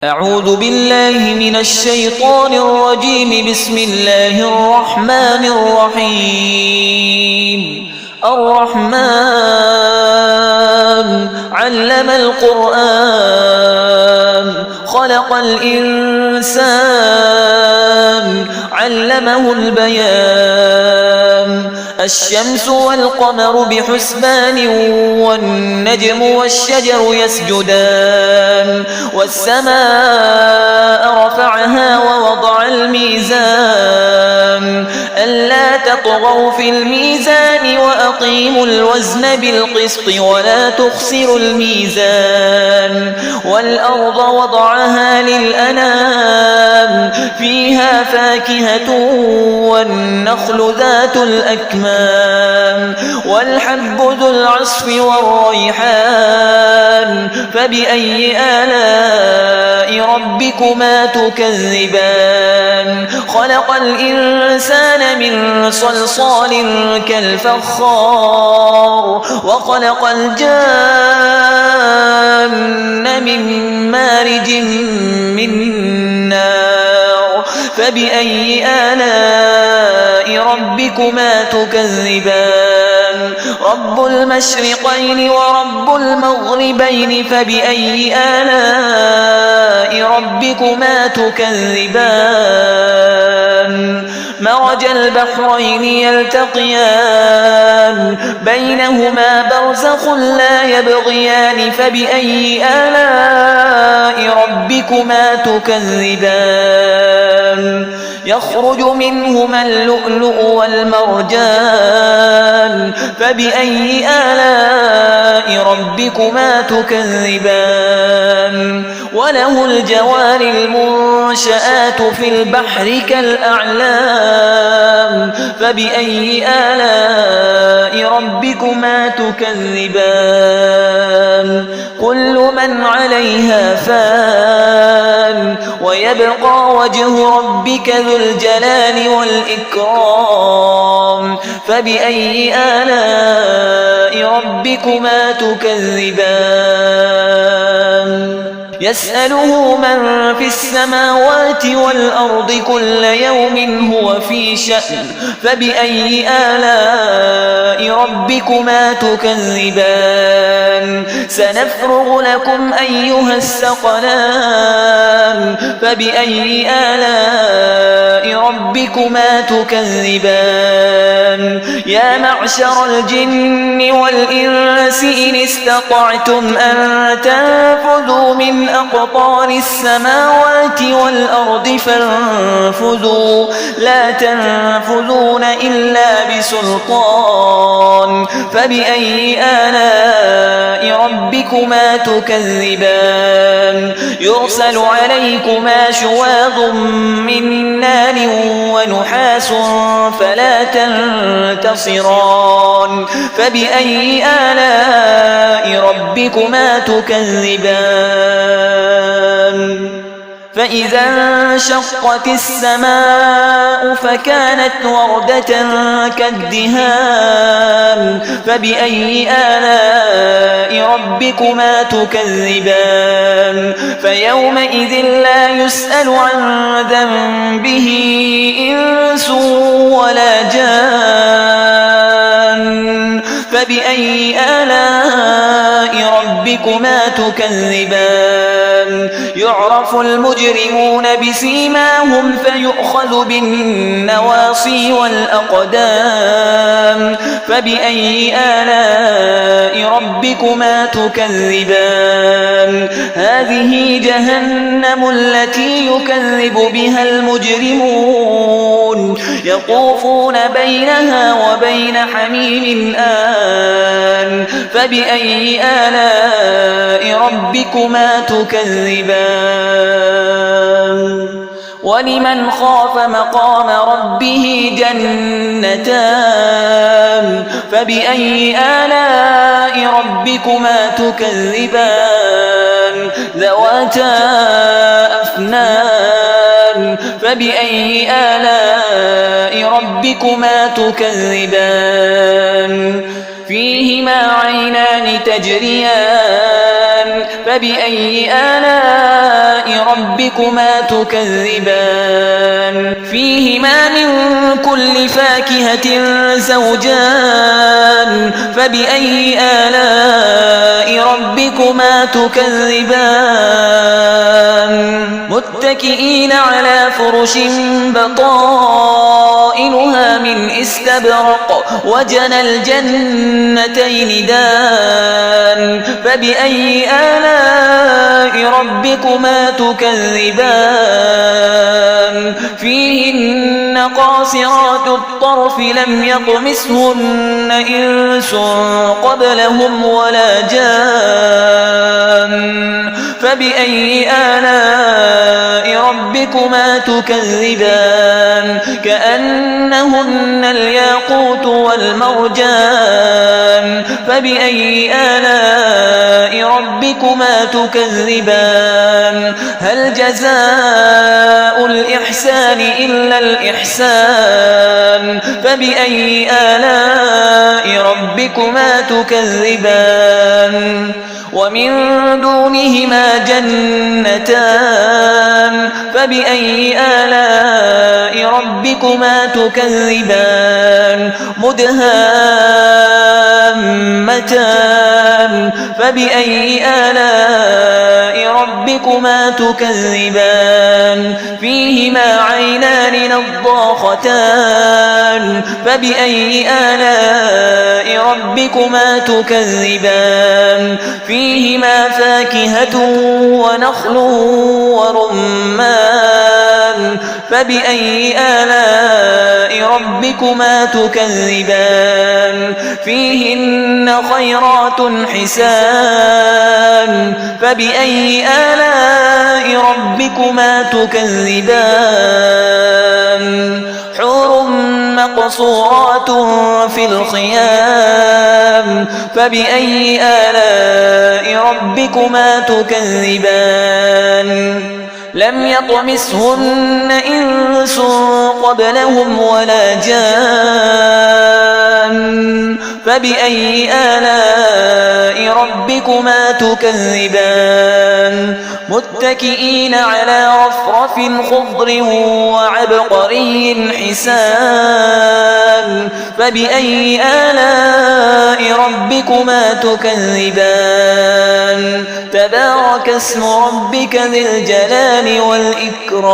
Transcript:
أعوذ بالله من الشيطان الرجيم. بسم الله الرحمن الرحيم. الرحمن علم القرآن خلق الإنسان علمه البيان. الشمس والقمر بحسبان والنجم والشجر يسجدان. والسماء رفعها ووضع الميزان ألا تطغوا في الميزان وأقيموا الوزن بالقسط ولا تخسروا الميزان. والأرض وضعها للأنام فيها فاكهة والنخل ذات الأكمام والحب ذو العصف والريحان. فبأي آلاء ربكما تكذبان؟ خلق الإنسان من صلصال كالفخار وخلق الجان من مارج من نار. فبأي آلاء ربكما تكذبان؟ رب المشرقين ورب المغربين. فبأي آلاء ربكما تكذبان؟ مرج البحرين يلتقيان بينهما برزخ لا يبغيان. فبأي آلاء ربكما تكذبان؟ يخرج منهما اللؤلؤ والمرجان. فبأي آلاء ربكما تكذبان؟ وله الجوار المنشآت في البحر كالأعلام. فبأي آلاء ربكما تكذبان؟ كل من عليها فان ويبقى وجه ربك ذو الجلال والإكرام. فبأي آلاء ربكما تكذبان؟ يسأله من في السماوات والأرض كل يوم هو في شأن. فبأي آلاء ربكما تكذبان؟ سنفرغ لكم أيها الثقلان. فبأي آلاء ربكما تكذبان؟ يا معشر الجن والإنس إن استطعتم أن تنفذوا من أقطار السماوات والأرض فانفذوا لا تنفذون إلا بسلطان. فبأي آلاء ربكما تكذبان؟ يرسل عليكما شواظ من نار ونحاس فلا تنتصران. فبأي آلاء ربكما تكذبان؟ فإذا انشقت السماء فكانت وردة كالدهان. فبأي آلاء ربكما تكذبان؟ فيومئذ لا يسأل عن ذنبه إنس ولا جان. فبأي آلاء ربكما تكذبان؟ يعرف المجرمون بسيماهم فيؤخذ بالنواصي والأقدام. فبأي آلاء ربكما تكذبان؟ هذه جهنم التي يكذب بها المجرمون يطوفون بينها وبين حميم آن. فبأي آلاء ربكما تكذبان؟ ولمن خاف مقام ربه جنتان. فبأي آلاء ربكما تكذبان؟ ذواتا أفنان. فبأي آلاء ربكما تكذبان؟ فيهما عينان تجريان فبأي آلاء ربكما تكذبان فيهما من كل فاكهة زوجان فبأي آلاء ربكما تكذبان متكئين على فرش بطائنها من استبرق وجنى الجنتين دان فبأي آلاء ربكما تكذبان فيهن قاصرات الطرف لم يطمثهن إنس قبلهم ولا جان فبأي آلاء ربكما تكذبان كأنهن الياقوت والمرجان فبأي آلاء ربكما تكذبان هل جزاء الإحسان إلا الإحسان فبأي آلاء ربكما تكذبان ومن دونهما جنتان فبأي آلاء ربكما تكذبان مدهامتان فبأي آلاء ربكما تكذبان فيهما عينان نضاختان فبأي آلاء ربكما تكذبان فيهما فاكهة ونخل ورمان فبأي آلاء ربكما تكذبان فيهن خيرات حسان فبأي آلاء ربكما تكذبان حور مقصورات في الخيام فبأي آلاء ربكما تكذبان لم يطمثهن إنس قبلهم ولا جان فبأي آلاء ربكما تكذبان متكئين على رفرف خضر وعبقري حسان فبأي آلاء ربكما تكذبان تبارك اسم ربك ذي الجلال والإكرام